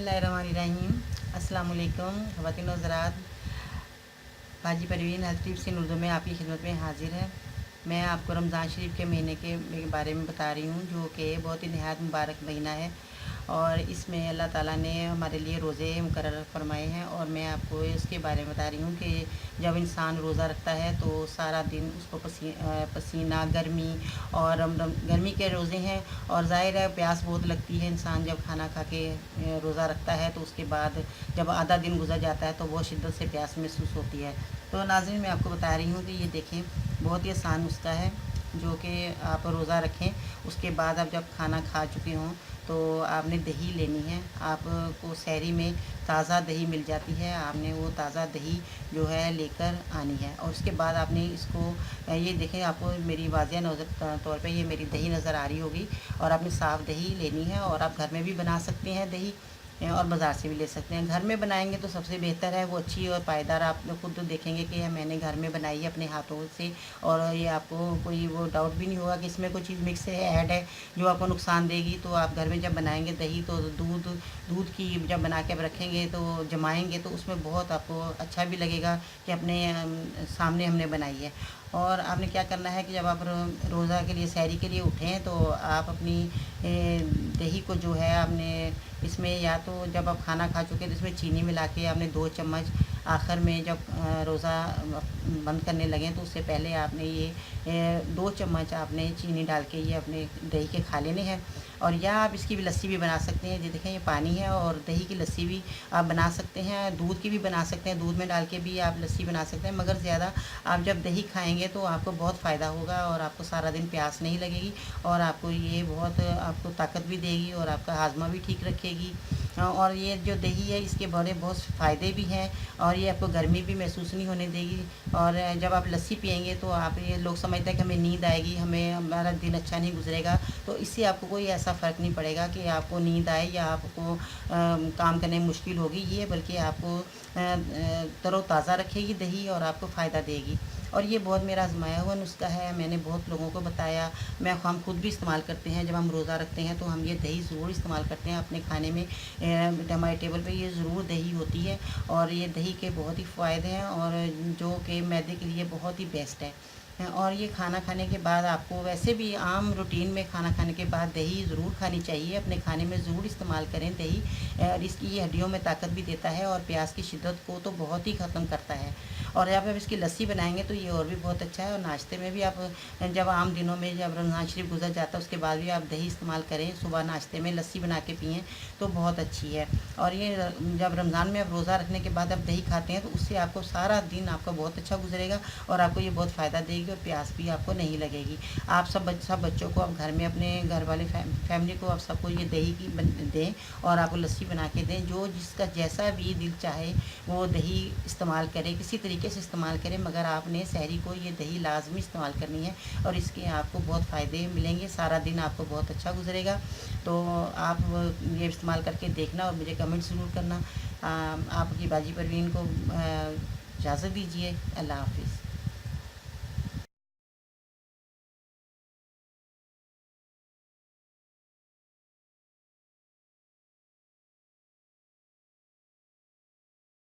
बिस्मिल्लाहिर्रहमानिर्रहीम। अस्सलाम वालेकुम ख़वातीन व हज़रात। बाजी परवीन हेल्थ टिप्स इन उर्दू में आपकी खिदमत में हाजिर है। मैं आपको रमज़ान शरीफ के महीने के बारे में बता रही हूँ, जो कि बहुत ही नहायत मुबारक महीना है और इसमें अल्लाह ताला ने हमारे लिए रोज़े मुकर्रर फरमाए हैं। और मैं आपको इसके बारे में बता रही हूँ कि जब इंसान रोज़ा रखता है तो सारा दिन उसको पसीना, गर्मी और गर्मी के रोज़े हैं और ज़ाहिर है प्यास बहुत लगती है। इंसान जब खाना खा के रोज़ा रखता है तो उसके बाद जब आधा दिन गुजर जाता है तो बहुत शिद्दत से प्यास महसूस होती है। तो नाज़रीन, मैं आपको बता रही हूँ कि ये देखें, बहुत ही आसान नुस्खा है जो कि आप रोज़ा रखें, उसके बाद आप जब खाना खा चुके हों तो आपने दही लेनी है। आपको सहरी में ताज़ा दही मिल जाती है, आपने वो ताज़ा दही जो है लेकर आनी है। और उसके बाद आपने इसको ये देखें, आपको मेरी वाज़िया नज़र तौर पे ये मेरी दही नज़र आ रही होगी। और आपने साफ़ दही लेनी है और आप घर में भी बना सकते हैं दही और बाज़ार से भी ले सकते हैं। घर में बनाएंगे तो सबसे बेहतर है, वो अच्छी और पायदार। आप खुद देखेंगे कि मैंने घर में बनाई है अपने हाथों से और ये आपको कोई वो डाउट भी नहीं होगा कि इसमें कोई चीज़ मिक्स है, ऐड है जो आपको नुकसान देगी। तो आप घर में जब बनाएंगे दही तो दूध की जब बना के रखेंगे तो जमाएंगे तो उसमें बहुत आपको अच्छा भी लगेगा कि अपने सामने हमने बनाई है। और आपने क्या करना है कि जब आप रोज़ा के लिए सहरी के लिए उठें तो आप अपनी दही को जो है आपने इसमें, या तो जब आप खाना खा चुके तो इसमें चीनी मिला के आपने 2 चम्मच आखिर में जब रोज़ा बंद करने लगें तो उससे पहले आपने ये 2 चम्मच आपने चीनी डाल के ये अपने दही के खा लेने हैं। और या आप इसकी भी लस्सी भी बना सकते हैं। ये देखें, ये पानी है और दही की लस्सी भी आप बना सकते हैं, दूध की भी बना सकते हैं, दूध में डाल के भी आप लस्सी बना सकते हैं। मगर ज़्यादा आप जब दही खाएँगे तो आपको बहुत फ़ायदा होगा और आपको सारा दिन प्यास नहीं लगेगी और आपको ये बहुत आपको ताकत भी देगी और आपका हाजमा भी ठीक रखेगी। और ये जो दही है इसके बड़े बहुत फ़ायदे भी हैं और ये आपको गर्मी भी महसूस नहीं होने देगी। और जब आप लस्सी पिएंगे तो आप, ये लोग समझते हैं कि हमें नींद आएगी, हमें हमारा दिन अच्छा नहीं गुजरेगा, तो इससे आपको कोई ऐसा फ़र्क नहीं पड़ेगा कि आपको नींद आए या आपको काम करने में मुश्किल होगी। ये बल्कि आपको तरोताज़ा रखेगी दही और आपको फ़ायदा देगी। और ये बहुत मेरा आजमाया हुआ नुस्खा है, मैंने बहुत लोगों को बताया। हम खुद भी इस्तेमाल करते हैं, जब हम रोज़ा रखते हैं तो हम ये दही ज़रूर इस्तेमाल करते हैं अपने खाने में। हमारे टेबल पे ये ज़रूर दही होती है और ये दही के बहुत ही फ़ायदे हैं और जो कि मैदे के लिए बहुत ही बेस्ट है। और ये खाना खाने के बाद आपको वैसे भी आम रूटीन में खाना खाने के बाद दही ज़रूर खानी चाहिए, अपने खाने में ज़रूर इस्तेमाल करें दही। और इसकी ये हड्डियों में ताकत भी देता है और प्यास की शिद्दत को तो बहुत ही ख़त्म करता है। और जब आप इसकी लस्सी बनाएंगे तो ये और भी बहुत अच्छा है। और नाश्ते में भी आप, जब आम दिनों में जब रमज़ान शरीफ गुजर जाता है उसके बाद भी आप दही इस्तेमाल करें, सुबह नाश्ते में लस्सी बना के पिएँ तो बहुत अच्छी है। और ये जब रमज़ान में आप रोज़ा रखने के बाद आप दही खाते हैं तो उससे आपको सारा दिन आपका बहुत अच्छा गुजरेगा और आपको ये बहुत फ़ायदा देगी और प्यास भी आपको नहीं लगेगी। आप सब बच्चों को आप घर में, अपने घर वाले फैमिली को आप सबको ये दही की दें और आपको लस्सी बना के दें। जो जिसका जैसा भी दिल चाहे वो दही इस्तेमाल करे, किसी तरीके से इस्तेमाल करें, मगर आपने सहरी को ये दही लाजमी इस्तेमाल करनी है और इसके आपको बहुत फ़ायदे मिलेंगे, सारा दिन आपको बहुत अच्छा गुजरेगा। तो आप ये इस्तेमाल करके देखना और मुझे कमेंट ज़रूर करना। आपकी बाजी परवीन को इजाज़त दीजिए। अल्लाह हाफ़िज़।